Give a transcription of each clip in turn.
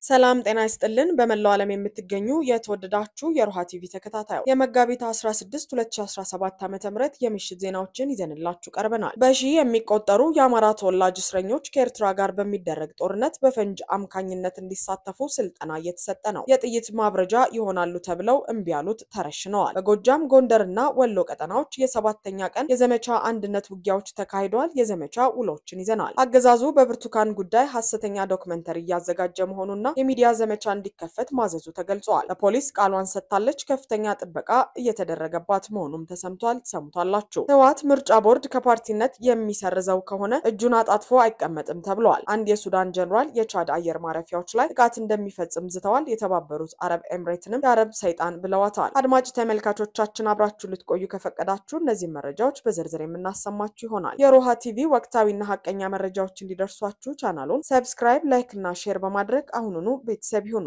ሰላም ጤና ይስጥልን በመላው ዓለም የምትገኙ የተወደዳችሁ የሮሃ ቲቪ ተከታታዮች የመጋቢት 16 2017 ዓ.ም የምሽት ዜናዎችን ይዘንላችሁ ቀርበናል። በሺ የሚቆጠሩ የአማራ ተወላጅ እስረኞች ከኤርትራ ጋር በሚደረግ ጦርነት በፈንጅ አምካኝነት እንዲሳተፉ ስልጠና እየተሰጠ ነው። የጥይት ማብረጃ ይሆናሉ ተብለው እምቢ ያሉት ተረሽነዋል። በጎጃም ጎንደርና ወሎ ቀጠናዎች የሰባተኛ ቀን የዘመቻ አንድነት ውጊያዎች ተካሂደዋል። የዘመቻ ውሎችን ይዘናል። አገዛዙ በብርቱካን ጉዳይ ሐሰተኛ ዶክመንተሪ እያዘጋጀ መሆኑና የሚዲያ ዘመቻ እንዲከፈት ማዘዙ ተገልጿል። ለፖሊስ ቃሏን ሰጥታለች። ከፍተኛ ጥበቃ እየተደረገባት መሆኑም ተሰምቷል። ሰምቷላችሁ። ህወሓት ምርጫ ቦርድ ከፓርቲነት የሚሰርዘው ከሆነ እጁን አጣጥፎ አይቀመጥም ተብሏል። አንድ የሱዳን ጀነራል የቻድ አየር ማረፊያዎች ላይ ጥቃት እንደሚፈጽም ዝተዋል። የተባበሩት አረብ ኤምሬትንም የአረብ ሰይጣን ብለዋታል። አድማጭ ተመልካቾቻችን አብራችሁ ልትቆዩ ከፈቀዳችሁ እነዚህ መረጃዎች በዝርዝር የምናሰማችሁ ይሆናል። የሮሃ ቲቪ ወቅታዊና ሐቀኛ መረጃዎች እንዲደርሷችሁ ቻናሉን ሰብስክራይብ፣ ላይክ እና ሼር በማድረግ አሁኑኑ ቤተሰብ ይሁኑ።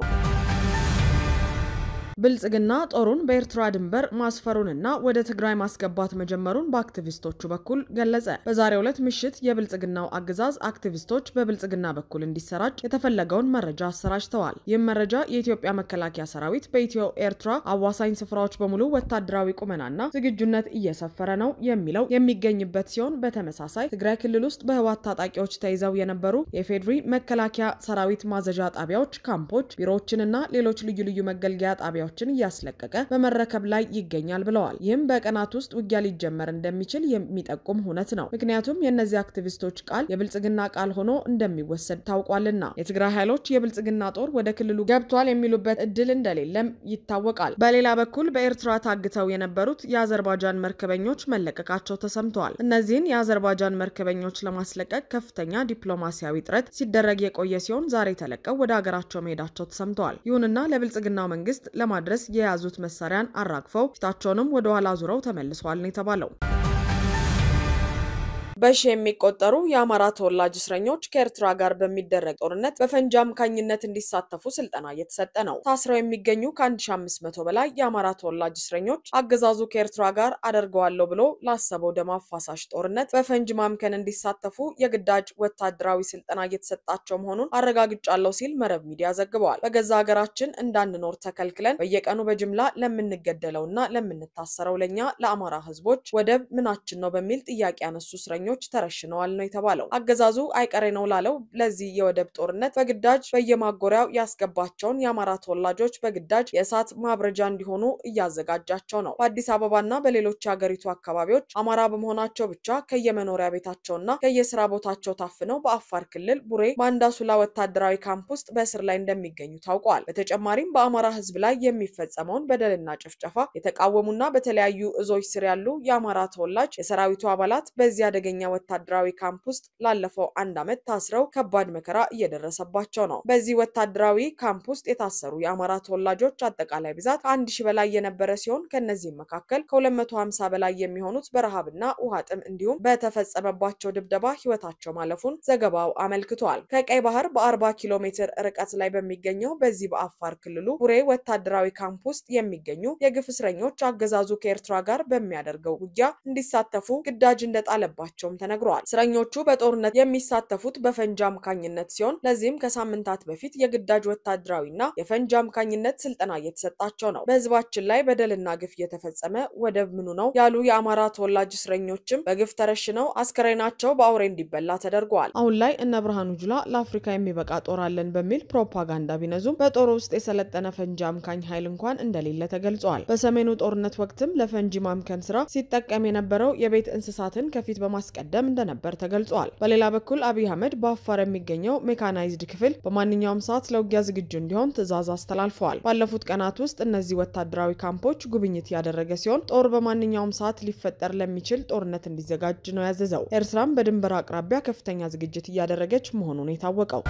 ብልጽግና ጦሩን በኤርትራ ድንበር ማስፈሩንና ወደ ትግራይ ማስገባት መጀመሩን በአክቲቪስቶቹ በኩል ገለጸ። በዛሬው ዕለት ምሽት የብልጽግናው አገዛዝ አክቲቪስቶች በብልጽግና በኩል እንዲሰራጭ የተፈለገውን መረጃ አሰራጭተዋል። ይህም መረጃ የኢትዮጵያ መከላከያ ሰራዊት በኢትዮ ኤርትራ አዋሳኝ ስፍራዎች በሙሉ ወታደራዊ ቁመናና ዝግጁነት እየሰፈረ ነው የሚለው የሚገኝበት ሲሆን በተመሳሳይ ትግራይ ክልል ውስጥ በህወሓት ታጣቂዎች ተይዘው የነበሩ የፌድሪ መከላከያ ሰራዊት ማዘዣ ጣቢያዎች፣ ካምፖች፣ ቢሮዎችንና ሌሎች ልዩ ልዩ መገልገያ ጣቢያዎች እያስለቀቀ በመረከብ ላይ ይገኛል ብለዋል። ይህም በቀናት ውስጥ ውጊያ ሊጀመር እንደሚችል የሚጠቁም ሁነት ነው። ምክንያቱም የእነዚህ አክቲቪስቶች ቃል የብልጽግና ቃል ሆኖ እንደሚወሰድ ታውቋልና የትግራይ ኃይሎች የብልጽግና ጦር ወደ ክልሉ ገብቷል የሚሉበት እድል እንደሌለም ይታወቃል። በሌላ በኩል በኤርትራ ታግተው የነበሩት የአዘርባጃን መርከበኞች መለቀቃቸው ተሰምተዋል። እነዚህን የአዘርባጃን መርከበኞች ለማስለቀቅ ከፍተኛ ዲፕሎማሲያዊ ጥረት ሲደረግ የቆየ ሲሆን ዛሬ ተለቀው ወደ ሀገራቸው መሄዳቸው ተሰምተዋል። ይሁንና ለብልጽግናው መንግስት ለማድረስ የያዙት መሳሪያን አራግፈው ፊታቸውንም ወደ ኋላ ዙረው ተመልሰዋል ነው የተባለው። በሺ የሚቆጠሩ የአማራ ተወላጅ እስረኞች ከኤርትራ ጋር በሚደረግ ጦርነት በፈንጅ አምካኝነት እንዲሳተፉ ስልጠና እየተሰጠ ነው። ታስረው የሚገኙ ከ1500 በላይ የአማራ ተወላጅ እስረኞች አገዛዙ ከኤርትራ ጋር አደርገዋለሁ ብሎ ላሰበው ደም አፋሳሽ ጦርነት በፈንጅ ማምከን እንዲሳተፉ የግዳጅ ወታደራዊ ስልጠና እየተሰጣቸው መሆኑን አረጋግጫለሁ ሲል መረብ ሚዲያ ዘግበዋል። በገዛ ሀገራችን እንዳንኖር ተከልክለን በየቀኑ በጅምላ ለምንገደለውና ለምንታሰረው ለኛ ለአማራ ህዝቦች ወደብ ምናችን ነው በሚል ጥያቄ ያነሱ እስረኞች ተረሽነዋል ነው የተባለው። አገዛዙ አይቀሬ ነው ላለው ለዚህ የወደብ ጦርነት በግዳጅ በየማጎሪያው ያስገባቸውን የአማራ ተወላጆች በግዳጅ የእሳት ማብረጃ እንዲሆኑ እያዘጋጃቸው ነው። በአዲስ አበባና በሌሎች የሀገሪቱ አካባቢዎች አማራ በመሆናቸው ብቻ ከየመኖሪያ ቤታቸውና ከየስራ ቦታቸው ታፍነው በአፋር ክልል ቡሬ ማንዳሱላ ወታደራዊ ካምፕ ውስጥ በእስር ላይ እንደሚገኙ ታውቋል። በተጨማሪም በአማራ ህዝብ ላይ የሚፈጸመውን በደልና ጭፍጨፋ የተቃወሙና በተለያዩ እዞች ስር ያሉ የአማራ ተወላጅ የሰራዊቱ አባላት በዚህ አደገኛ ወታደራዊ ካምፕ ውስጥ ላለፈው 1 ዓመት ታስረው ከባድ መከራ እየደረሰባቸው ነው። በዚህ ወታደራዊ ካምፕ ውስጥ የታሰሩ የአማራ ተወላጆች አጠቃላይ ብዛት ከ1000 በላይ የነበረ ሲሆን ከነዚህም መካከል ከ250 በላይ የሚሆኑት በረሃብና ውሃ ጥም እንዲሁም በተፈጸመባቸው ድብደባ ህይወታቸው ማለፉን ዘገባው አመልክቷል። ከቀይ ባህር በ40 ኪሎ ሜትር ርቀት ላይ በሚገኘው በዚህ በአፋር ክልሉ ቡሬ ወታደራዊ ካምፕ ውስጥ የሚገኙ የግፍ እስረኞች አገዛዙ ከኤርትራ ጋር በሚያደርገው ውጊያ እንዲሳተፉ ግዳጅ እንደጣለባቸው ተነግሯል። እስረኞቹ በጦርነት የሚሳተፉት በፈንጅ አምካኝነት ሲሆን ለዚህም ከሳምንታት በፊት የግዳጅ ወታደራዊና የፈንጅ አምካኝነት ስልጠና እየተሰጣቸው ነው። በህዝባችን ላይ በደልና ግፍ እየተፈጸመ ወደብ ምኑ ነው ያሉ የአማራ ተወላጅ እስረኞችም በግፍ ተረሽነው አስከሬናቸው በአውሬ እንዲበላ ተደርጓል። አሁን ላይ እነ ብርሃኑ ጁላ ለአፍሪካ የሚበቃ ጦር አለን በሚል ፕሮፓጋንዳ ቢነዙም በጦር ውስጥ የሰለጠነ ፈንጅ አምካኝ ኃይል እንኳን እንደሌለ ተገልጿል። በሰሜኑ ጦርነት ወቅትም ለፈንጅ ማምከን ስራ ሲጠቀም የነበረው የቤት እንስሳትን ከፊት በማስቀደም እንደነበር ተገልጿል። በሌላ በኩል አብይ አህመድ በአፋር የሚገኘው ሜካናይዝድ ክፍል በማንኛውም ሰዓት ለውጊያ ዝግጁ እንዲሆን ትዕዛዝ አስተላልፈዋል። ባለፉት ቀናት ውስጥ እነዚህ ወታደራዊ ካምፖች ጉብኝት ያደረገ ሲሆን ጦር በማንኛውም ሰዓት ሊፈጠር ለሚችል ጦርነት እንዲዘጋጅ ነው ያዘዘው። ኤርትራም በድንበር አቅራቢያ ከፍተኛ ዝግጅት እያደረገች መሆኑን የታወቀው።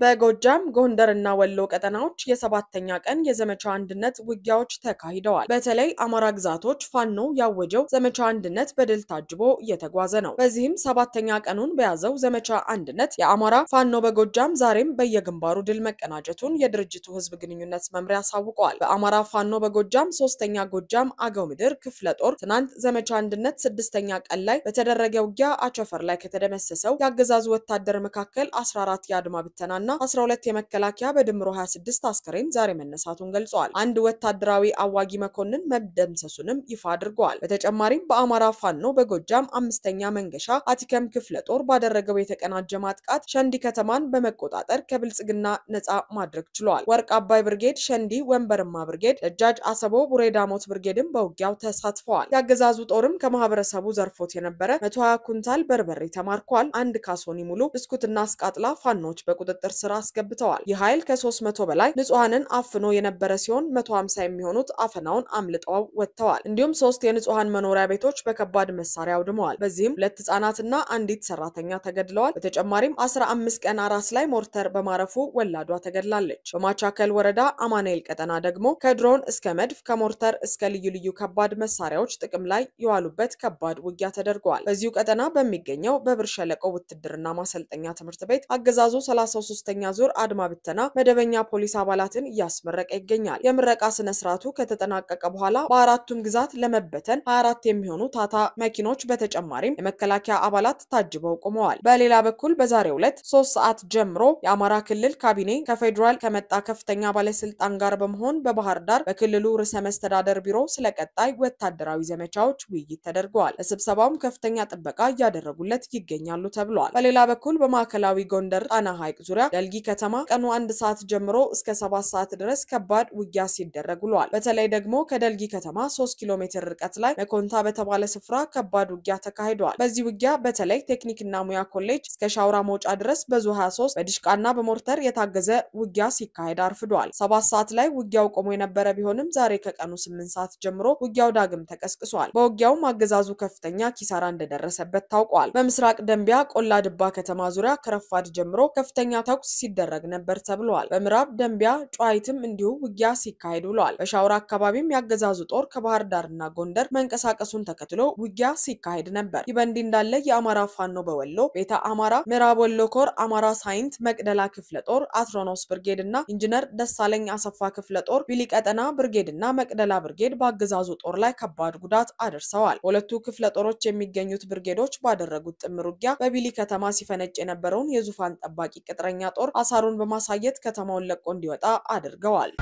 በጎጃም ጎንደርና ወሎ ቀጠናዎች የሰባተኛ ቀን የዘመቻ አንድነት ውጊያዎች ተካሂደዋል። በተለይ አማራ ግዛቶች ፋኖ ያወጀው ዘመቻ አንድነት በድል ታጅቦ እየተጓዘ ነው። በዚህም ሰባተኛ ቀኑን በያዘው ዘመቻ አንድነት የአማራ ፋኖ በጎጃም ዛሬም በየግንባሩ ድል መቀናጀቱን የድርጅቱ ህዝብ ግንኙነት መምሪያ አሳውቀዋል። በአማራ ፋኖ በጎጃም 3ኛ ጎጃም አገው ምድር ክፍለ ጦር ትናንት ዘመቻ አንድነት 6ኛ ቀን ላይ በተደረገ ውጊያ አቸፈር ላይ ከተደመሰሰው ያገዛዙ ወታደር መካከል 14 የአድማ ብተናና እና 12 የመከላከያ በድምሮ 26 አስከሬን ዛሬ መነሳቱን ገልጸዋል። አንድ ወታደራዊ አዋጊ መኮንን መደምሰሱንም ይፋ አድርገዋል። በተጨማሪም በአማራ ፋኖ በጎጃም አምስተኛ መንገሻ አቲከም ክፍለ ጦር ባደረገው የተቀናጀ ማጥቃት ሸንዲ ከተማን በመቆጣጠር ከብልጽግና ነፃ ማድረግ ችሏል። ወርቅ አባይ ብርጌድ፣ ሸንዲ ወንበርማ ብርጌድ፣ ደጃጅ አሰቦ ቡሬዳሞት ብርጌድም በውጊያው ተሳትፈዋል። ያገዛዙ ጦርም ከማህበረሰቡ ዘርፎት የነበረ 120 ኩንታል በርበሬ ተማርኳል። አንድ ካሶኒ ሙሉ ብስኩትና አስቃጥላ ፋኖች በቁጥጥር ስር አስገብተዋል። ይህ ኃይል ከ300 በላይ ንጹሃንን አፍኖ የነበረ ሲሆን 150 የሚሆኑት አፈናውን አምልጠው ወጥተዋል። እንዲሁም 3 የንጹሃን መኖሪያ ቤቶች በከባድ መሳሪያ አውድመዋል። በዚህም 2 ህጻናትና አንዲት ሰራተኛ ተገድለዋል። በተጨማሪም 15 ቀን አራስ ላይ ሞርተር በማረፉ ወላዷ ተገድላለች። በማቻከል ወረዳ አማኑኤል ቀጠና ደግሞ ከድሮን እስከ መድፍ ከሞርተር እስከ ልዩ ልዩ ከባድ መሳሪያዎች ጥቅም ላይ የዋሉበት ከባድ ውጊያ ተደርገዋል። በዚሁ ቀጠና በሚገኘው በብር ሸለቆ ውትድርና ማሰልጠኛ ትምህርት ቤት አገዛዙ 33ኛ ዙር አድማ ብተና መደበኛ ፖሊስ አባላትን እያስመረቀ ይገኛል። የምረቃ ስነ ስርዓቱ ከተጠናቀቀ በኋላ በአራቱም ግዛት ለመበተን 24 የሚሆኑ ታታ መኪኖች በተጨማሪም የመከላከያ አባላት ታጅበው ቆመዋል። በሌላ በኩል በዛሬው ዕለት 3 ሰዓት ጀምሮ የአማራ ክልል ካቢኔ ከፌደራል ከመጣ ከፍተኛ ባለስልጣን ጋር በመሆን በባህር ዳር በክልሉ ርዕሰ መስተዳደር ቢሮ ስለቀጣይ ወታደራዊ ዘመቻዎች ውይይት ተደርገዋል። ለስብሰባውም ከፍተኛ ጥበቃ እያደረጉለት ይገኛሉ ተብሏል። በሌላ በኩል በማዕከላዊ ጎንደር ጣና ሐይቅ ዙሪያ ደልጊ ከተማ ቀኑ 1 ሰዓት ጀምሮ እስከ 7 ሰዓት ድረስ ከባድ ውጊያ ሲደረግ ውሏል። በተለይ ደግሞ ከደልጊ ከተማ 3 ኪሎ ሜትር ርቀት ላይ መኮንታ በተባለ ስፍራ ከባድ ውጊያ ተካሂዷል። በዚህ ውጊያ በተለይ ቴክኒክና ሙያ ኮሌጅ እስከ ሻውራ መውጫ ድረስ በዙ 23 በዲሽቃና በሞርተር የታገዘ ውጊያ ሲካሄድ አርፍዷል። 7 ሰዓት ላይ ውጊያው ቆሞ የነበረ ቢሆንም ዛሬ ከቀኑ 8 ሰዓት ጀምሮ ውጊያው ዳግም ተቀስቅሷል። በውጊያውም አገዛዙ ከፍተኛ ኪሳራ እንደደረሰበት ታውቋል። በምስራቅ ደንቢያ ቆላ ድባ ከተማ ዙሪያ ከረፋድ ጀምሮ ከፍተኛ ተኩስ ሲደረግ ነበር ተብሏል። በምዕራብ ደንቢያ ጨዋይትም እንዲሁ ውጊያ ሲካሄድ ውሏል። በሻውራ አካባቢም ያገዛዙ ጦር ከባህር ዳርና ጎንደር መንቀሳቀሱን ተከትሎ ውጊያ ሲካሄድ ነበር። ይህ በእንዲህ እንዳለ የአማራ ፋኖ በወሎ ቤተ አማራ ምዕራብ ወሎ ኮር አማራ ሳይንት መቅደላ ክፍለ ጦር አትሮኖስ ብርጌድ እና ኢንጂነር ደሳለኝ አሰፋ ክፍለ ጦር ቢሊ ቀጠና ብርጌድ እና መቅደላ ብርጌድ በአገዛዙ ጦር ላይ ከባድ ጉዳት አድርሰዋል። ሁለቱ ክፍለ ጦሮች የሚገኙት ብርጌዶች ባደረጉት ጥምር ውጊያ በቢሊ ከተማ ሲፈነጭ የነበረውን የዙፋን ጠባቂ ቅጥረኛ ጦር አሳሩን በማሳየት ከተማውን ለቆ እንዲወጣ አድርገዋል።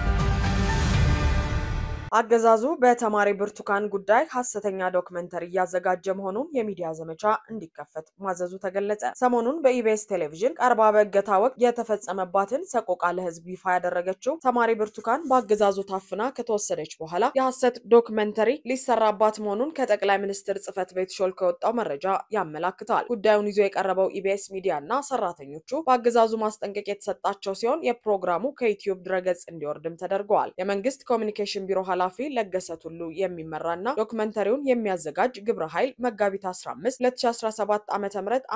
አገዛዙ በተማሪ ብርቱካን ጉዳይ ሐሰተኛ ዶክመንተሪ እያዘጋጀ መሆኑን የሚዲያ ዘመቻ እንዲከፈት ማዘዙ ተገለጸ። ሰሞኑን በኢቢኤስ ቴሌቪዥን ቀርባ በእገታ ወቅት የተፈጸመባትን ሰቆቃ ለህዝብ ይፋ ያደረገችው ተማሪ ብርቱካን በአገዛዙ ታፍና ከተወሰደች በኋላ የሐሰት ዶክመንተሪ ሊሰራባት መሆኑን ከጠቅላይ ሚኒስትር ጽህፈት ቤት ሾልኮ የወጣው መረጃ ያመላክታል። ጉዳዩን ይዞ የቀረበው ኢቢኤስ ሚዲያና ሰራተኞቹ በአገዛዙ ማስጠንቀቂያ የተሰጣቸው ሲሆን የፕሮግራሙ ከዩቲዩብ ድረገጽ እንዲወርድም ተደርጓል። የመንግስት ኮሚኒኬሽን ቢሮ ኃላፊ ለገሰ ቱሉ የሚመራና ዶክመንተሪውን የሚያዘጋጅ ግብረ ኃይል መጋቢት 15 2017 ዓ.ም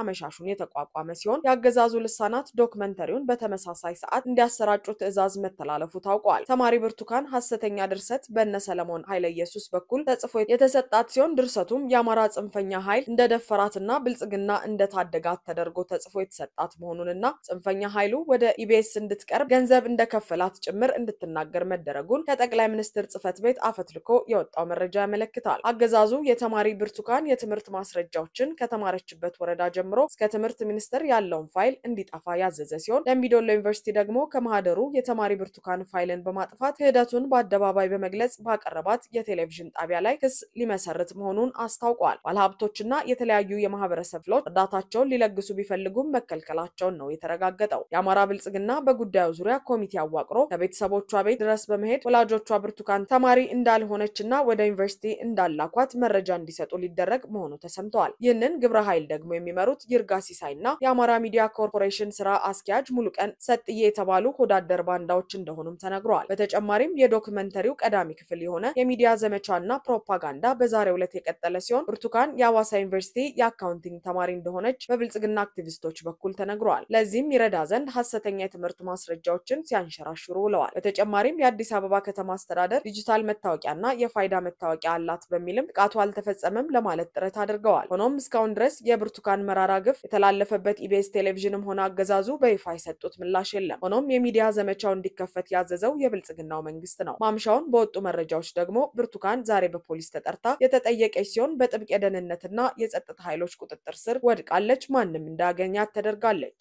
አመሻሹን የተቋቋመ ሲሆን ያገዛዙ ልሳናት ዶክመንተሪውን በተመሳሳይ ሰዓት እንዲያሰራጩ ትዕዛዝ መተላለፉ ታውቋል። ተማሪ ብርቱካን ሐሰተኛ ድርሰት በነ ሰለሞን ኃይለ ኢየሱስ በኩል ተጽፎ የተሰጣት ሲሆን ድርሰቱም የአማራ ጽንፈኛ ኃይል እንደደፈራትና ብልጽግና እንደታደጋት ተደርጎ ተጽፎ የተሰጣት መሆኑንና ጽንፈኛ ኃይሉ ወደ ኢቢኤስ እንድትቀርብ ገንዘብ እንደከፈላት ጭምር እንድትናገር መደረጉን ከጠቅላይ ሚኒስትር ጽህፈት ቤት አፈትልኮ የወጣው መረጃ ያመለክታል። አገዛዙ የተማሪ ብርቱካን የትምህርት ማስረጃዎችን ከተማረችበት ወረዳ ጀምሮ እስከ ትምህርት ሚኒስቴር ያለውን ፋይል እንዲጠፋ ያዘዘ ሲሆን ደምቢዶሎ ዩኒቨርሲቲ ደግሞ ከማህደሩ የተማሪ ብርቱካን ፋይልን በማጥፋት ክህደቱን በአደባባይ በመግለጽ ባቀረባት የቴሌቪዥን ጣቢያ ላይ ክስ ሊመሰርት መሆኑን አስታውቋል። ባለሀብቶችና የተለያዩ የማህበረሰብ ክፍሎች እርዳታቸውን ሊለግሱ ቢፈልጉም መከልከላቸውን ነው የተረጋገጠው። የአማራ ብልጽግና በጉዳዩ ዙሪያ ኮሚቴ አዋቅሮ ከቤተሰቦቿ ቤት ድረስ በመሄድ ወላጆቿ ብርቱካን ተማሪ እንዳልሆነችና ወደ ዩኒቨርሲቲ እንዳላኳት መረጃ እንዲሰጡ ሊደረግ መሆኑ ተሰምቷል። ይህንን ግብረ ኃይል ደግሞ የሚመሩት ይርጋ ሲሳይና የአማራ ሚዲያ ኮርፖሬሽን ስራ አስኪያጅ ሙሉቀን ሰጥዬ የተባሉ ሆዳደር ባንዳዎች እንደሆኑም ተነግሯል። በተጨማሪም የዶክመንተሪው ቀዳሚ ክፍል የሆነ የሚዲያ ዘመቻና ፕሮፓጋንዳ በዛሬው ዕለት የቀጠለ ሲሆን ብርቱካን የሐዋሳ ዩኒቨርሲቲ የአካውንቲንግ ተማሪ እንደሆነች በብልጽግና አክቲቪስቶች በኩል ተነግሯል። ለዚህም ይረዳ ዘንድ ሐሰተኛ የትምህርት ማስረጃዎችን ሲያንሸራሽሩ ውለዋል። በተጨማሪም የአዲስ አበባ ከተማ አስተዳደር ዲጂታል መታወቂያና የፋይዳ መታወቂያ አላት በሚልም ጥቃቱ አልተፈጸመም ለማለት ጥረት አድርገዋል። ሆኖም እስካሁን ድረስ የብርቱካን መራራ ግፍ የተላለፈበት ኢቢኤስ ቴሌቪዥንም ሆነ አገዛዙ በይፋ የሰጡት ምላሽ የለም። ሆኖም የሚዲያ ዘመቻው እንዲከፈት ያዘዘው የብልጽግናው መንግስት ነው። ማምሻውን በወጡ መረጃዎች ደግሞ ብርቱካን ዛሬ በፖሊስ ተጠርታ የተጠየቀች ሲሆን በጥብቅ የደህንነትና የጸጥታ ኃይሎች ቁጥጥር ስር ወድቃለች። ማንም እንዳያገኛት ተደርጋለች።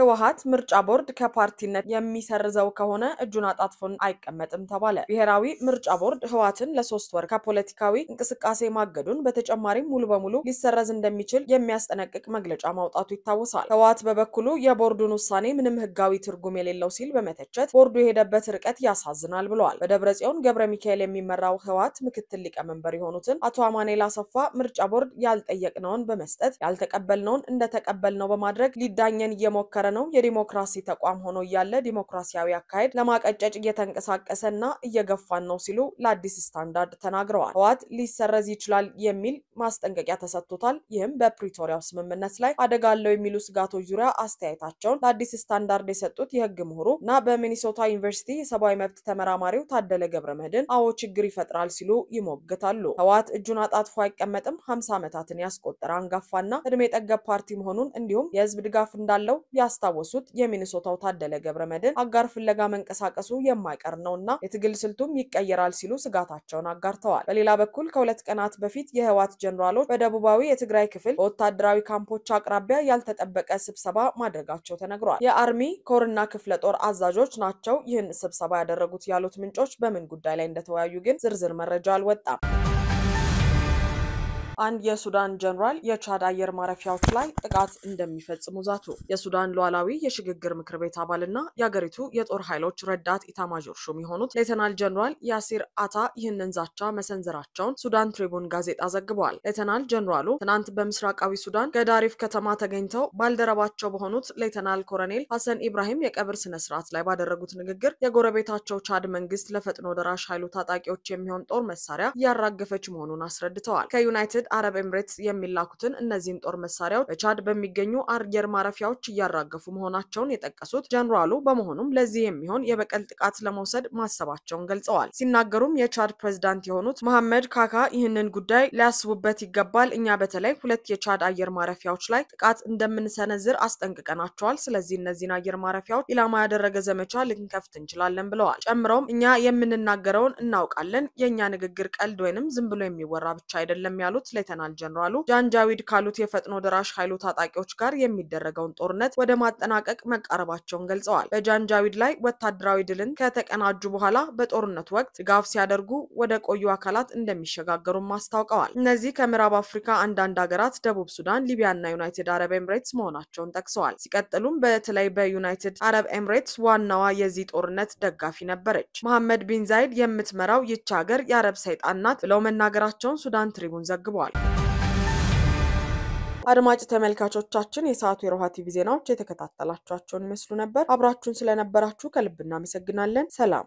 ህወሓት ምርጫ ቦርድ ከፓርቲነት የሚሰርዘው ከሆነ እጁን አጣጥፎን አይቀመጥም ተባለ። ብሔራዊ ምርጫ ቦርድ ህወሓትን ለ3 ወር ከፖለቲካዊ እንቅስቃሴ ማገዱን በተጨማሪም ሙሉ በሙሉ ሊሰረዝ እንደሚችል የሚያስጠነቅቅ መግለጫ ማውጣቱ ይታወሳል። ህወሓት በበኩሉ የቦርዱን ውሳኔ ምንም ህጋዊ ትርጉም የሌለው ሲል በመተቸት ቦርዱ የሄደበት ርቀት ያሳዝናል ብለዋል። በደብረጽዮን ገብረ ሚካኤል የሚመራው ህወሓት ምክትል ሊቀመንበር የሆኑትን አቶ አማኑኤል አሰፋ ምርጫ ቦርድ ያልጠየቅነውን በመስጠት ያልተቀበልነውን እንደተቀበልነው በማድረግ ሊዳኘን እየሞከረ ነው። የዲሞክራሲ ተቋም ሆኖ ያለ ዲሞክራሲያዊ አካሄድ ለማቀጨጭ እየተንቀሳቀሰና እየገፋን ነው ሲሉ ለአዲስ ስታንዳርድ ተናግረዋል። ህወሓት ሊሰረዝ ይችላል የሚል ማስጠንቀቂያ ተሰጥቶታል። ይህም በፕሪቶሪያው ስምምነት ላይ አደጋ አለው የሚሉ ስጋቶች ዙሪያ አስተያየታቸውን ለአዲስ ስታንዳርድ የሰጡት የህግ ምሁሩ እና በሚኒሶታ ዩኒቨርሲቲ የሰብአዊ መብት ተመራማሪው ታደለ ገብረመድህን አዎ ችግር ይፈጥራል ሲሉ ይሞግታሉ። ህወሓት እጁን አጣጥፎ አይቀመጥም፣ 50 ዓመታትን ያስቆጠረ አንጋፋና እድሜ ጠገብ ፓርቲ መሆኑን እንዲሁም የህዝብ ድጋፍ እንዳለው ያስታወሱት የሚኒሶታው ታደለ ገብረመድህን አጋር ፍለጋ መንቀሳቀሱ የማይቀር ነውና የትግል ስልቱም ይቀየራል ሲሉ ስጋታቸውን አጋርተዋል። በሌላ በኩል ከ2 ቀናት በፊት የህወሓት ጀነራሎች በደቡባዊ የትግራይ ክፍል በወታደራዊ ካምፖች አቅራቢያ ያልተጠበቀ ስብሰባ ማድረጋቸው ተነግሯል። የአርሚ ኮርና ክፍለ ጦር አዛዦች ናቸው ይህን ስብሰባ ያደረጉት ያሉት ምንጮች በምን ጉዳይ ላይ እንደተወያዩ ግን ዝርዝር መረጃ አልወጣም። አንድ የሱዳን ጀነራል የቻድ አየር ማረፊያዎች ላይ ጥቃት እንደሚፈጽሙ ዛቱ። የሱዳን ሉዓላዊ የሽግግር ምክር ቤት አባልና የአገሪቱ የጦር ኃይሎች ረዳት ኢታማዦር ሹም የሆኑት ሌተናል ጀነራል ያሲር አታ ይህንን ዛቻ መሰንዘራቸውን ሱዳን ትሪቡን ጋዜጣ ዘግቧል። ሌተናል ጀነራሉ ትናንት በምስራቃዊ ሱዳን ገዳሪፍ ከተማ ተገኝተው ባልደረባቸው በሆኑት ሌተናል ኮሎኔል ሐሰን ኢብራሂም የቀብር ስነ ስርዓት ላይ ባደረጉት ንግግር የጎረቤታቸው ቻድ መንግስት ለፈጥኖ ደራሽ ኃይሉ ታጣቂዎች የሚሆን ጦር መሳሪያ እያራገፈች መሆኑን አስረድተዋል። ከዩናይትድ አረብ ኤምሬትስ የሚላኩትን እነዚህን ጦር መሳሪያዎች በቻድ በሚገኙ አየር ማረፊያዎች እያራገፉ መሆናቸውን የጠቀሱት ጀነራሉ በመሆኑም ለዚህ የሚሆን የበቀል ጥቃት ለመውሰድ ማሰባቸውን ገልጸዋል። ሲናገሩም የቻድ ፕሬዝዳንት የሆኑት መሐመድ ካካ ይህንን ጉዳይ ሊያስቡበት ይገባል፣ እኛ በተለይ 2 የቻድ አየር ማረፊያዎች ላይ ጥቃት እንደምንሰነዝር አስጠንቅቀናቸዋል። ስለዚህ እነዚህን አየር ማረፊያዎች ኢላማ ያደረገ ዘመቻ ልንከፍት እንችላለን ብለዋል። ጨምረውም እኛ የምንናገረውን እናውቃለን፣ የኛ ንግግር ቀልድ ወይንም ዝም ብሎ የሚወራ ብቻ አይደለም ያሉት ሌተናል ጀነራሉ ጃንጃዊድ ካሉት የፈጥኖ ደራሽ ኃይሉ ታጣቂዎች ጋር የሚደረገውን ጦርነት ወደ ማጠናቀቅ መቃረባቸውን ገልጸዋል። በጃንጃዊድ ላይ ወታደራዊ ድልን ከተቀናጁ በኋላ በጦርነቱ ወቅት ድጋፍ ሲያደርጉ ወደ ቆዩ አካላት እንደሚሸጋገሩም አስታውቀዋል። እነዚህ ከምዕራብ አፍሪካ አንዳንድ ሀገራት ደቡብ ሱዳን፣ ሊቢያና ዩናይትድ አረብ ኤምሬትስ መሆናቸውን ጠቅሰዋል። ሲቀጥሉም በተለይ በዩናይትድ አረብ ኤምሬትስ ዋናዋ የዚህ ጦርነት ደጋፊ ነበረች። መሐመድ ቢን ዛይድ የምትመራው ይህች ሀገር የአረብ ሰይጣን ናት ብለው መናገራቸውን ሱዳን ትሪቡን ዘግቧል። አድማጭ ተመልካቾቻችን የሰዓቱ የሮሃ ቲቪ ዜናዎች የተከታተላችኋቸውን ይመስሉ ነበር። አብራችሁን ስለነበራችሁ ከልብ እናመሰግናለን። ሰላም።